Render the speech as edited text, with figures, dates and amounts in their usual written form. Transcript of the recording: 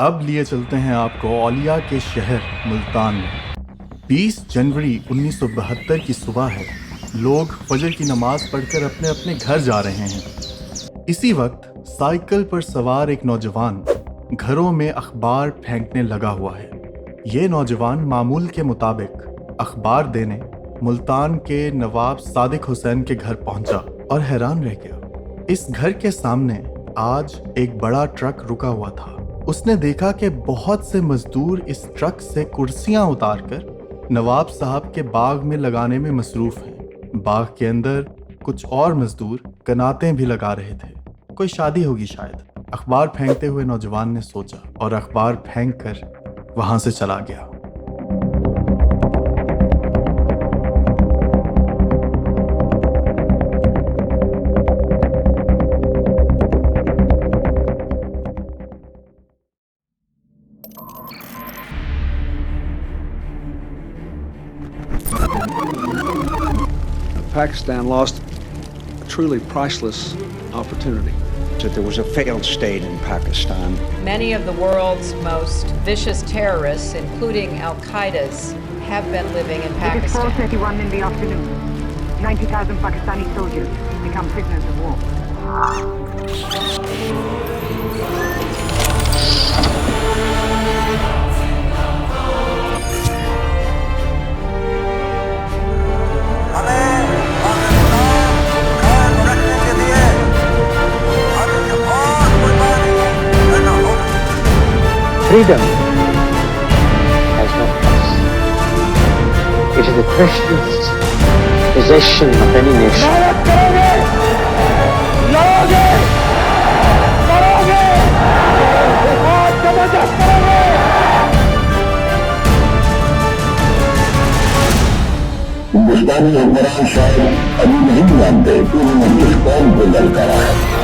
अब लिए चलते हैं आपको औलिया के शहर मुल्तान में। 20 जनवरी 1972 की सुबह है। लोग फजर की नमाज पढ़कर अपने अपने घर जा रहे हैं। इसी वक्त साइकिल पर सवार एक नौजवान घरों में अखबार फेंकने लगा हुआ है। ये नौजवान मामूल के मुताबिक अखबार देने मुल्तान के नवाब सादिक हुसैन के घर पहुंचा और हैरान रह गया। इस घर के सामने आज एक बड़ा ट्रक रुका हुआ था। उसने देखा कि बहुत से मजदूर इस ट्रक से कुर्सियां उतारकर नवाब साहब के बाग में लगाने में मसरूफ हैं। बाग के अंदर कुछ और मजदूर कनातें भी लगा रहे थे। कोई शादी होगी शायद, अखबार फेंकते हुए नौजवान ने सोचा और अखबार फेंक कर वहां से चला गया। Pakistan lost a truly priceless opportunity. That there was a failed state in Pakistan. Many of the world's most vicious terrorists, including Al-Qaeda's, have been living in Pakistan. It is 4:31 in the afternoon. 90,000 Pakistani soldiers become prisoners of war. Freedom has no price. It is the precious possession of any nation. हिंदुस्तानी हुक्मरान शायद अभी नहीं जानते कि उन्होंने किस कौम को ललकारा है।